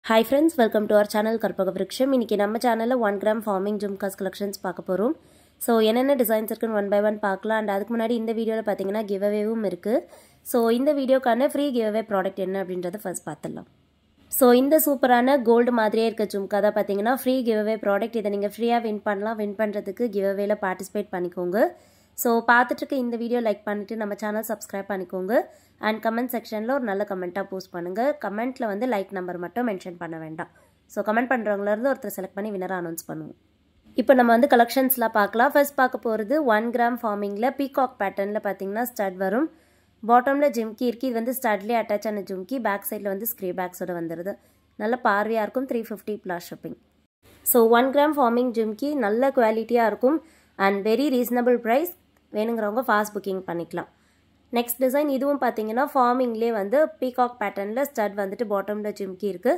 Hi friends, welcome to our channel Karpaga Vriksham. இன்னைக்கு நம்ம சேனல்ல 1 gram forming jumkas collections பார்க்க போறோம். So என்னென்ன டிசைன்ஸ் இருக்குன்னு one by one பார்க்கலாம். and அதுக்கு முன்னாடி இந்த வீடியோல பாத்தீங்கன்னா giveawayவும் இருக்கு. So இந்த வீடியோக்கான free giveaway product என்ன அப்படின்றத ஃபர்ஸ்ட் பார்த்தலாம். So இந்த சூப்பரான கோல்ட் மாதிரியே இருக்க ஜும்கா தான் பாத்தீங்கன்னா free giveaway product. இத நீங்க ஃப்ரீயா வின் பண்ணலாம். வின் பண்றதுக்கு giveawayல பார்ட்டிசிபேட் பண்ணிக்கோங்க. So பார்த்துட்டு இருக்க இந்த வீடியோ லைக் பண்ணிட்டு நம்ம சேனல் சப்ஸ்கிரைப் பண்ணிக்கோங்க. and comment sectionல ஒரு நல்ல கமெண்டா போஸ்ட் பண்ணுங்க. கமெண்ட்ல வந்து லைக் நம்பர் மட்டும் மென்ஷன் பண்ண வேண்டாம். சோ கமெண்ட் பண்றவங்கள இருந்து ஒருத்தர் செலக்ட் பண்ணி வின்னர் அனௌன்ஸ் பண்ணுவோம். இப்போ நம்ம வந்து கலெக்ஷன்ஸ்ல பார்க்கலாம். ஃபர்ஸ்ட் பார்க்க போறது 1 gram formingல பீகாக் பேட்டர்ன்ல பாத்தீங்கன்னா ஸ்டட் வரும். பாட்டம்ல ஜிம்கி இருக்கு. இது வந்து ஸ்டட்லயே அட்டாச் ஆன ஜிம்கி. பேக் சைடுல வந்து ஸ்க்ரீ பேக்ஸோட வந்துருது. நல்ல பார்வையா இருக்கும். 350 plus shipping. So 1 gram forming ஜிம்கி நல்ல குவாலிட்டியா இருக்கும் and very reasonable price. வேணுங்கறவங்க ஃபாஸ்ட் புக்கிங் பண்ணிக்கலாம். நெக்ஸ்ட் டிசைன் இதுவும் பாத்தீங்கன்னா ஃபார்மிங்லயே வந்து பீகாக் பேட்டர்ன்ல ஸ்டட் வந்துட்டு பாட்டம்ல ஜிம்கி இருக்கு.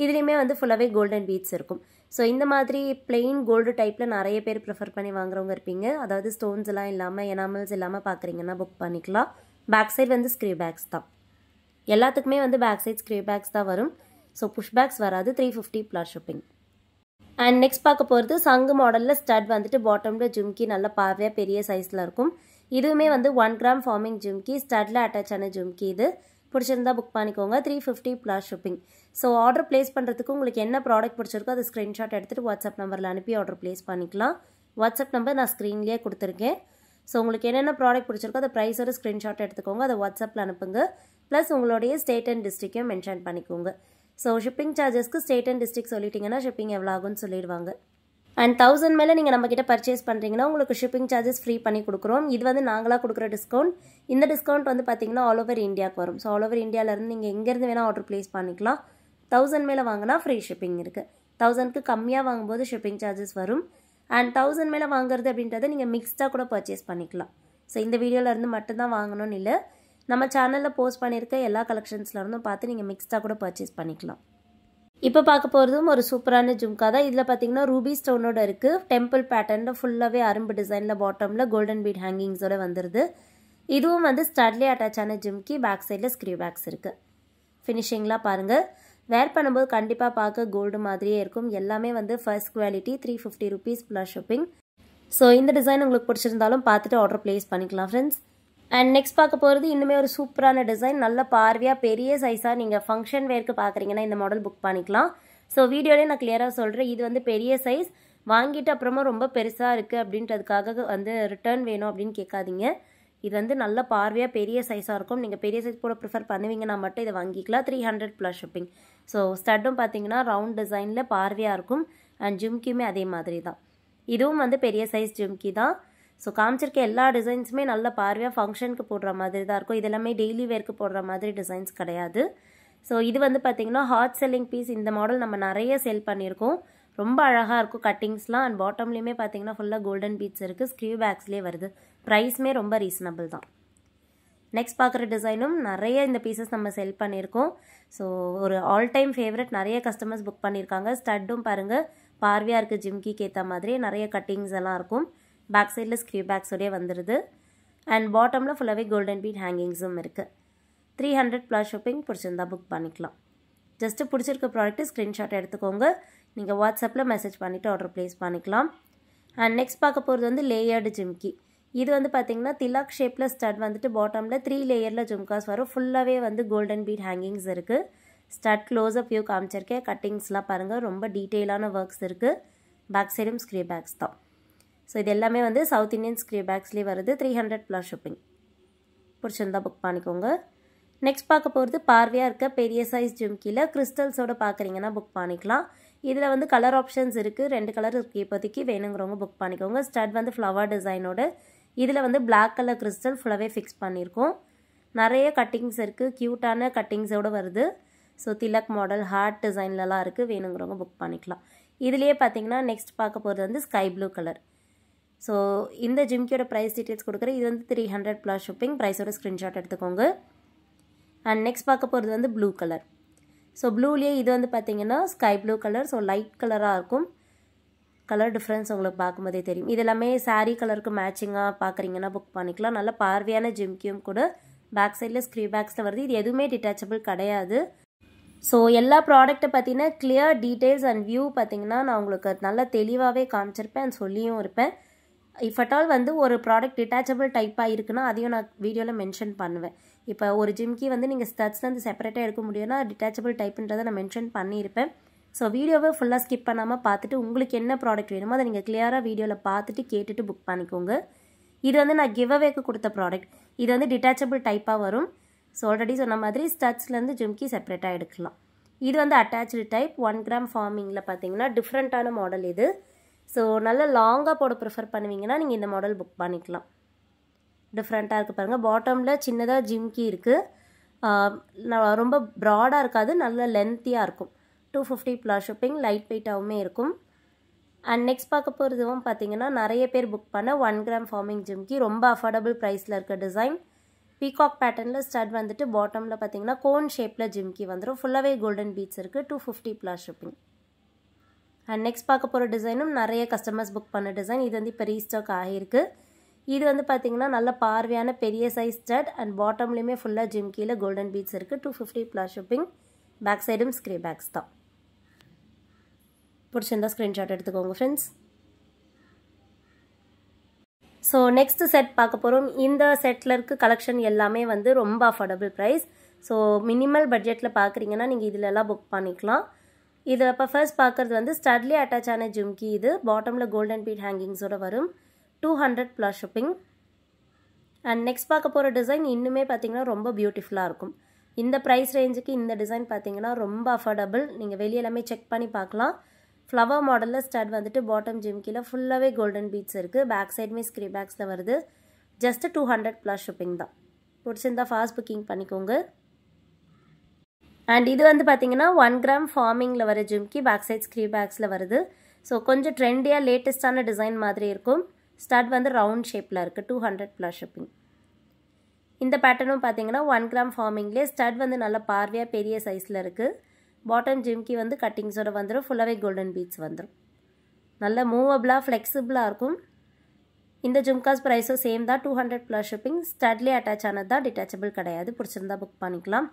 இதுலயுமே வந்து ஃபுல்லாவே கோல்டன் பீட்ஸ் இருக்கும். சோ இந்த மாதிரி plain கோல்டு டைப்ல நிறைய பேர் ப்ரிஃபர் பண்ணி வாங்குறவங்க இருப்பீங்க. அதாவது ஸ்டோன்ஸ் எல்லாம் இல்லாம எனாமல்ஸ் இல்லாம பாக்குறீங்கன்னா புக் பண்ணிக்கலாம். பேக் சைடு வந்து ஸ்க்ரீ பேக்ஸ் தான். எல்லாத்துக்குமே வந்து பேக் சைடு ஸ்க்ரீ பேக்ஸ் தான் வரும். சோ புஷ் பேக்ஸ் வராது. 350 plus shipping. and நெக்ஸ்ட் பார்க்க போறது சங்கு மாடல்ல ஸ்டட் வந்துட்டு பாட்டம்ல ஜிம்கி நல்ல பார்வையா பெரிய சைஸ்ல இருக்கும். இதுவுமே வந்து 1 gram forming ஜிம்கி ஸ்டட்ல அட்டாச் ஆன ஜிம்கி. இது பிடிச்சிருந்தா புக் பண்ணிக்கோங்க. 350 plus shipping. So order place பண்ணுறதுக்கு உங்களுக்கு என்ன ப்ராடக்ட் பிடிச்சிருக்கோ அதை ஸ்க்ரீன்ஷாட் எடுத்துகிட்டு வாட்ஸ்அப் நம்பரில் அனுப்பி ஆர்டர் பிளேஸ் பண்ணிக்கலாம். வாட்ஸ்அப் நம்பர் நான் ஸ்க்ரீன்லேயே கொடுத்துருக்கேன். ஸோ உங்களுக்கு என்னென்ன ப்ராடக்ட் பிடிச்சிருக்கோ அதை ப்ரைஸோட ஸ்க்ரீன்ஷாட் எடுத்துக்கோங்க. அதை வாட்ஸ்அப்பில் அனுப்புங்க. ப்ளஸ் உங்களுடைய ஸ்டேட் அண்ட் டிஸ்ட்ரிக்டையும் மென்ஷன் பண்ணிக்கோங்க. ஸோ ஷிப்பிங் சார்ஜஸ்க்கு ஸ்டேட் அண்ட் டிஸ்ட்ரிக்ட் சொல்லிட்டீங்கன்னா ஷிப்பிங் எவ்வளோ ஆகும்னு சொல்லிடுவாங்க. and 1000 மேலே நீங்கள் நம்மக்கிட்ட பர்ச்சேஸ் பண்ணுறீங்கன்னா உங்களுக்கு ஷிப்பிங் சார்ஜஸ் ஃப்ரீ பண்ணி கொடுக்குறோம். இது வந்து நாங்களாக கொடுக்குற டிஸ்கவுண்ட். இந்த டிஸ்கவுண்ட் வந்து பார்த்தீங்கன்னா ஆல் ஓவர் இந்தியாவுக்கு வரும். ஸோ ஆல் ஓவர் இந்தியாவிலேருந்து நீங்கள் எங்கேருந்து வேணால் ஆர்டர் ப்ளேஸ் பண்ணிக்கலாம். 1000 மேலே வாங்கினா ஃப்ரீ ஷிப்பிங் இருக்குது. 1000க்கு கம்மியாக வாங்கும்போது ஷிப்பிங் சார்ஜஸ் வரும். and 1000 மேலே வாங்குறது அப்படின்றத நீங்கள் மிக்ஸ்டாக கூட பர்ச்சேஸ் பண்ணிக்கலாம். ஸோ இந்த வீடியோவிலேருந்து மட்டும்தான் வாங்கணும்னு இல்லை, நம்ம சேனலில் போஸ்ட் பண்ணியிருக்க எல்லா கலெக்ஷன்ஸ்லேருந்தும் பார்த்து நீங்கள் மிக்ஸ்டாக கூட பர்ச்சேஸ் பண்ணிக்கலாம். இப்போ பார்க்க போகிறதும் ஒரு சூப்பரான ஜும்கா தான். இதில் பார்த்தீங்கன்னா ரூபி ஸ்டோனோட இருக்குது. டெம்பிள் பேட்டர்னில் ஃபுல்லாகவே அரும்பு டிசைனில் பாட்டமில் கோல்டன் பீட் ஹேங்கிங்ஸோட வந்துடுது. இதுவும் வந்து ஸ்டட்லேயே அட்டாச் ஆன ஜிம்கி. பேக் சைடில் ஸ்க்ரீ பேக்ஸ் இருக்குது. ஃபினிஷிங்லாம் பாருங்கள். வேர் பண்ணும்போது கண்டிப்பாக பார்க்க கோல்டு மாதிரியே இருக்கும். எல்லாமே வந்து first quality. 350 rupees plus shipping. So இந்த டிசைன் உங்களுக்கு பிடிச்சிருந்தாலும் பார்த்துட்டு ஆர்டர் பிளேஸ் பண்ணிக்கலாம் ஃப்ரெண்ட்ஸ். அண்ட் நெக்ஸ்ட் பார்க்க போகிறது இன்னுமே ஒரு சூப்பரான டிசைன். நல்ல பார்வையாக பெரிய சைஸாக நீங்கள் ஃபங்க்ஷன் வேர்க்கு பார்க்குறீங்கன்னா இந்த மாடல் புக் பண்ணிக்கலாம். ஸோ வீடியோலேயே நான் கிளியராக சொல்கிறேன். இது வந்து பெரிய சைஸ். வாங்கிட்டு அப்புறமா ரொம்ப பெருசாக இருக்குது அப்படின்றதுக்காக வந்து ரிட்டர்ன் வேணும் அப்படின்னு கேட்காதீங்க. இது வந்து நல்ல பார்வையாக பெரிய சைஸாக இருக்கும். நீங்கள் பெரிய சைஸ் கூட ப்ரிஃபர் பண்ணுவீங்கன்னா மட்டும் இதை வாங்கிக்கலாம். 300 plus shipping. ஸோ ஸ்டட்டும் பார்த்தீங்கன்னா ரவுண்ட் டிசைனில் பார்வையாக இருக்கும். அண்ட் ஜிம்கியுமே அதே மாதிரி தான். இதுவும் வந்து பெரிய சைஸ் ஜிம்கி தான். ஸோ காமிச்சிருக்க எல்லா டிசைன்ஸுமே நல்ல பார்வையாக ஃபங்க்ஷனுக்கு போடுற மாதிரி தான் இருக்கும். இது எல்லாமே டெய்லி வேர்க்கு போடுற மாதிரி டிசைன்ஸ் கிடையாது. ஸோ இது வந்து பார்த்தீங்கன்னா ஹாட் செல்லிங் பீஸ். இந்த மாடல் நம்ம நிறைய செல் பண்ணியிருக்கோம். ரொம்ப அழகாக இருக்கும் கட்டிங்ஸ்லாம். அண்ட் பாட்டம்லேயுமே பார்த்தீங்கன்னா ஃபுல்லாக கோல்டன் பீட்ஸ் இருக்குது. ஸ்க்ரீவ் பேக்ஸ்லேயே வருது. ப்ரைஸுமே ரொம்ப ரீசனபிள் தான். நெக்ஸ்ட் பார்க்குற டிசைனும் நிறைய இந்த பீசஸ் நம்ம செல் பண்ணியிருக்கோம். ஸோ ஒரு ஆல் டைம் ஃபேவரட். நிறைய கஸ்டமர்ஸ் புக் பண்ணியிருக்காங்க. ஸ்டட்டும் பாருங்கள் பார்வையாக இருக்குது. ஜிம்கிக்கு ஏற்ற மாதிரி நிறைய கட்டிங்ஸ் எல்லாம் இருக்கும். பேக் சைடில் ஸ்க்ரீ பேக்ஸோடய வந்துடுது. அண்ட் பாட்டமில் ஃபுல்லாகவே கோல்டன் பீட் ஹேங்கிங்ஸும் இருக்குது. 300 plus shipping. பிடிச்சிருந்தா புக் பண்ணிக்கலாம். ஜஸ்ட்டு பிடிச்சிருக்க ப்ராடக்ட்டு ஸ்க்ரீன்ஷாட் எடுத்துக்கோங்க. நீங்கள் வாட்ஸ்அப்பில் மெசேஜ் பண்ணிவிட்டு ஆர்டர் ப்ளேஸ் பண்ணிக்கலாம். அண்ட் நெக்ஸ்ட் பார்க்க போகிறது வந்து லேயர்டு ஜிம்கி. இது வந்து பார்த்தீங்கன்னா திலாக் ஷேப்பில் ஸ்டட் வந்துட்டு பாட்டமில் 3 லேயரில் ஜும்காஸ் வரும். ஃபுல்லாகவே வந்து கோல்டன் பீட் ஹேங்கிங்ஸ் இருக்குது. ஸ்டட் க்ளோஸப் வியூ காமிச்சிருக்கேன். கட்டிங்ஸ்லாம் பாருங்கள் ரொம்ப டீட்டெயிலான ஒர்க்ஸ் இருக்குது. பேக் சைடும் ஸ்க்ரீ பேக்ஸ் தான். ஸோ இது எல்லாமே வந்து சவுத் இந்தியன் ஸ்க்ரீ பேக்ஸ்லேயே வருது. 300 plus shipping. பிடிச்சிருந்தா புக் பண்ணிக்கோங்க. நெக்ஸ்ட் பார்க்க போகிறது பார்வையாக இருக்க பெரிய சைஸ் ஜிம்கியில் கிறிஸ்டல்ஸோட பார்க்குறீங்கன்னா புக் பண்ணிக்கலாம். இதில் வந்து கலர் ஆப்ஷன்ஸ் இருக்குது. 2 கலர் இருக்குது. இப்போதைக்கு வேணுங்கிறவங்க புக் பண்ணிக்கோங்க. ஸ்டட் வந்து ஃப்ளவர் டிசைனோட. இதில் வந்து பிளாக் கலர் கிறிஸ்டல் ஃபுல்லாகவே ஃபிக்ஸ் பண்ணியிருக்கோம். நிறைய கட்டிங்ஸ் இருக்குது. க்யூட்டான கட்டிங்ஸோடு வருது. ஸோ திலக் மாடல் ஹார்ட் டிசைன்லலாம் இருக்குது. வேணுங்கிறவங்க புக் பண்ணிக்கலாம். இதுலேயே பார்த்தீங்கன்னா நெக்ஸ்ட் பார்க்க போகிறது வந்து ஸ்கை ப்ளூ கலர். ஸோ இந்த ஜிம்கியோட ப்ரைஸ் டீட்டெயில்ஸ் கொடுக்குறேன். இது வந்து 300 plus shipping. ப்ரைஸோட ஸ்க்ரீன்ஷாட் எடுத்துக்கோங்க. அண்ட் நெக்ஸ்ட் பார்க்க போகிறது வந்து ப்ளூ கலர். ஸோ ப்ளூலேயே இது வந்து பார்த்தீங்கன்னா sky blue colour. So light கலராக இருக்கும். கலர் டிஃப்ரென்ஸ் உங்களுக்கு பார்க்கும்போதே தெரியும். இது எல்லாமே சாரீ கலருக்கு மேட்சிங்காக பார்க்குறீங்கன்னா புக் பண்ணிக்கலாம். நல்ல பார்வையான ஜிம்கியும் கூட. பேக் சைடில் ஸ்க்ரீ பேக்ஸில் வருது. இது எதுவுமே டிட்டாச்சபிள் கிடையாது. ஸோ எல்லா ப்ராடக்ட்டை பற்றின கிளியர் டீட்டெயில்ஸ் அண்ட் வியூ பார்த்தீங்கன்னா நான் உங்களுக்கு நல்லா தெளிவாகவே காமிச்சிருப்பேன் அண்ட் சொல்லியும் இருப்பேன். இஃப் அட் ஆல் வந்து ஒரு ப்ராடக்ட் டிட்டாச்சபிள் டைப்பாக இருக்குன்னா அதையும் நான் வீடியோவில் மென்ஷன் பண்ணுவேன். இப்போ ஒரு ஜிம்கி வந்து நீங்கள் ஸ்டட்ஸ்லேருந்து செப்பரேட்டாக எடுக்க முடியும்னா டிட்டாச்சபிள் டைப்புன்றதை நான் மென்ஷன் பண்ணியிருப்பேன். ஸோ வீடியோவை ஃபுல்லாக ஸ்கிப் பண்ணாமல் பார்த்துட்டு உங்களுக்கு என்ன ப்ராடக்ட் வேணுமோ அதை நீங்கள் கிளியராக வீடியோவில் பார்த்துட்டு கேட்டுட்டு புக் பண்ணிக்கோங்க. இது வந்து நான் கிவ் அவேக்கு கொடுத்த ப்ராடக்ட். இது வந்து டிட்டாச்சபிள் டைப்பாக வரும். ஸோ ஆல்ரெடி சொன்ன மாதிரி ஸ்டட்ஸ்லேருந்து ஜிம்கி செப்பரேட்டாக எடுக்கலாம். இது வந்து அட்டாச்சு டைப் 1 கிராம் ஃபார்மிங்கில் பார்த்தீங்கன்னா டிஃப்ரெண்ட்டான மாடல் இது. ஸோ நல்லா லாங்காக போட ப்ரிஃபர் பண்ணுவீங்கன்னா நீங்கள் இந்த மாடல் புக் பண்ணிக்கலாம். டிஃப்ரெண்ட்டாக இருக்குது பாருங்கள். பாட்டமில் சின்னதாக ஜிம்கி இருக்குது. ரொம்ப ப்ராடாக இருக்காது, நல்ல லென்த்தியாக இருக்கும். 250 ப்ளஸ் ஷிப்பிங், லைட் வெயிட்டாகவுமே இருக்கும். அண்ட் நெக்ஸ்ட் பார்க்க போகிறதுவும் பார்த்தீங்கன்னா நிறைய பேர் புக் பண்ண 1 கிராம் ஃபார்மிங் ஜிம்கி. ரொம்ப அஃபோர்டபுள் ப்ரைஸில் இருக்க டிசைன். பீகாக் பேட்டர்னில் ஸ்டட் வந்துட்டு பாட்டமில் பார்த்தீங்கன்னா கோன் ஷேப்பில் ஜிம்கி வந்துடும். ஃபுல்லாகவே கோல்டன் பீட்ஸ் இருக்குது. 250 ப்ளஸ் ஷிப்பிங். அண்ட் நெக்ஸ்ட் பார்க்க போகிற டிசைனும் நிறைய கஸ்டமர்ஸ் புக் பண்ண டிசைன். இது வந்து இப்போ ரீஸ்டாக் ஆகிருக்கு. இது வந்து பார்த்தீங்கன்னா நல்ல பார்வையான பெரிய சைஸ் ஸ்டட் அண்ட் பாட்டம்லேயுமே ஃபுல்லாக ஜிம்கியில் கோல்டன் பீட்ஸ் இருக்குது. 250 ப்ளஸ் ஷிப்பிங். பேக் சைடும் ஸ்க்ரீ பேக்ஸ் தான். பிடிச்சிருந்தா ஸ்க்ரீன்ஷாட் எடுத்துக்கோங்க ஃப்ரெண்ட்ஸ். ஸோ நெக்ஸ்ட் செட் பார்க்க போகிறோம். இந்த செட்டில் இருக்க கலெக்ஷன் எல்லாமே வந்து ரொம்ப அஃபோர்டபுள் ப்ரைஸ். ஸோ மினிமல் பட்ஜெட்டில் பார்க்குறீங்கன்னா நீங்கள் இதிலெல்லாம் புக் பண்ணிக்கலாம். இதில் இப்போ ஃபர்ஸ்ட் பார்க்குறது வந்து ஸ்டட்லேயே அட்டாச் ஆன ஜிம்கி. இது பாட்டமில் கோல்டன் பீட் ஹேங்கிங்ஸோடு வரும். 200 ப்ளஸ் ஷிப்பிங். அண்ட் நெக்ஸ்ட் பார்க்க போகிற டிசைன் இன்னுமே பார்த்தீங்கன்னா ரொம்ப பியூட்டிஃபுல்லாக இருக்கும். இந்த ப்ரைஸ் ரேஞ்சுக்கு இந்த டிசைன் பார்த்தீங்கன்னா ரொம்ப அஃபோர்டபுள். நீங்கள் வெளியே எல்லாமே செக் பண்ணி பார்க்கலாம். ஃப்ளவர் மாடலில் ஸ்டட் வந்துட்டு பாட்டம் ஜிம்கியில் ஃபுல்லாகவே கோல்டன் பீட்ஸ் இருக்குது. பேக் சைடுமே ஸ்க்ரீ பேக்ஸில் வருது. ஜஸ்ட் 200 ப்ளஸ் ஷிப்பிங் தான். பிடிச்சிருந்தா ஃபாஸ்ட் புக்கிங் பண்ணிக்கோங்க. அண்ட் இது வந்து பார்த்தீங்கன்னா 1 கிராம் ஃபார்மிங்கில் வர ஜிம்கி. பேக் சைட் ஸ்க்ரீ பேக்ஸில் வருது. ஸோ கொஞ்சம் ட்ரெண்டியாக லேட்டஸ்டான டிசைன் மாதிரி இருக்கும். ஸ்டட் வந்து ரவுண்ட் ஷேப்பில் இருக்குது. 200 ப்ளஸ் ஷிப்பிங். இந்த பேட்டர்னும் பார்த்தீங்கன்னா 1 கிராம் ஃபார்மிங்லேயே ஸ்டட் வந்து நல்ல பார்வையாக பெரிய சைஸில் இருக்குது. பாட்டம் ஜிம்கி வந்து கட்டிங்ஸோட வந்துடும். ஃபுல்லாகவே கோல்டன் பீட்ஸ் வந்துடும். நல்ல மூவபிளாக ஃப்ளெக்சிபிளாக இருக்கும். இந்த ஜும்காஸ் ப்ரைஸும் சேம் தான். 200 ப்ளஸ் ஷிப்பிங். ஸ்டட்லேயே அட்டாச் ஆனது தான், டிட்டாச்சபிள் கிடையாது. பிடிச்சிருந்தா புக் பண்ணிக்கலாம்.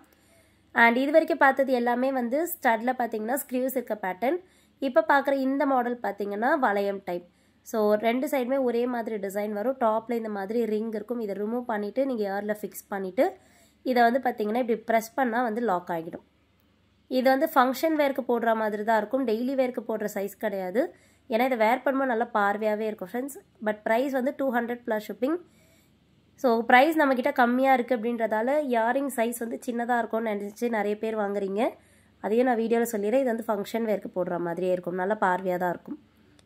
அண்ட் இது வரைக்கும் பார்த்தது எல்லாமே வந்து ஸ்டட்டில் பார்த்தீங்கன்னா ஸ்க்ரீவ்ஸ் இருக்க பேட்டர்ன். இப்போ பார்க்குற இந்த மாடல் பார்த்தீங்கன்னா வளையம் டைப். ஸோ 2 சைடுமே ஒரே மாதிரி டிசைன் வரும். டாப்பில் இந்த மாதிரி ரிங் இருக்கும். இதை ரிமூவ் பண்ணிவிட்டு நீங்கள் ஏரில் ஃபிக்ஸ் பண்ணிவிட்டு இதை வந்து பார்த்தீங்கன்னா இப்படி ப்ரெஸ் பண்ணால் வந்து லாக் ஆகிடும். இது வந்து ஃபங்க்ஷன் வேர்க்கு போடுற மாதிரி தான் இருக்கும். டெய்லி வேர்க்கு போடுற சைஸ் கிடையாது. ஏன்னா இதை வேர் பண்ணும்போது நல்லா பார்வையாகவே இருக்கும் ஃப்ரெண்ட்ஸ். பட் ப்ரைஸ் வந்து 200 ப்ளஸ் ஷிப்பிங். ஸோ ப்ரைஸ் நம்மக்கிட்ட கம்மியாக இருக்குது அப்படின்றதால இயரிங் சைஸ் வந்து சின்னதாக இருக்கும்னு நினச்சி நிறைய பேர் வாங்குறீங்க. அதையும் நான் வீடியோவில் சொல்லிடுறேன். இது வந்து ஃபங்க்ஷன் வேர்க்கு போடுற மாதிரியே இருக்கும். நல்லா பார்வையாக தான் இருக்கும்.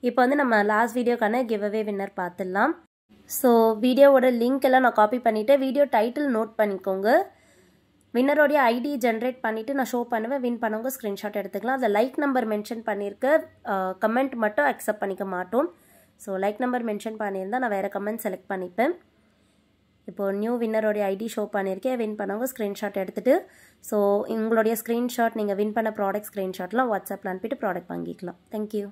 இப்போ வந்து நம்ம லாஸ்ட் வீடியோக்கான கிவ் அவே வின்னர் பார்த்துடலாம். ஸோ வீடியோவோட லிங்க் எல்லாம் நான் காப்பி பண்ணிவிட்டு வீடியோ டைட்டில் நோட் பண்ணிக்கோங்க. வின்னரோடைய ஐடி ஜென்ரேட் பண்ணிவிட்டு நான் ஷோ பண்ணுவேன். வின் பண்ணவங்க ஸ்க்ரீன்ஷாட் எடுத்துக்கலாம். அதில் லைக் நம்பர் மென்ஷன் பண்ணியிருக்க கமெண்ட் மட்டும் அக்செப்ட் பண்ணிக்க மாட்டோம். ஸோ லைக் நம்பர் மென்ஷன் பண்ணியிருந்தால் நான் வேறு கமெண்ட் செலக்ட் பண்ணிப்பேன். இப்போது நியூ வின்னரோடைய ஐடி ஷோ பண்ணியிருக்கேன். வின் பண்ணவங்க ஸ்க்ரீன்ஷாட் எடுத்துகிட்டு ஸோ உங்களுடைய ஸ்க்ரீன்ஷாட் நீங்கள் வின் பண்ண ப்ராடக்ட் ஸ்க்ரீன்ஷாட்லாம் வாட்ஸ்அப்பில் அனுப்பிட்டு ப்ராடக்ட் வாங்கிக்கலாம். தேங்க்யூ.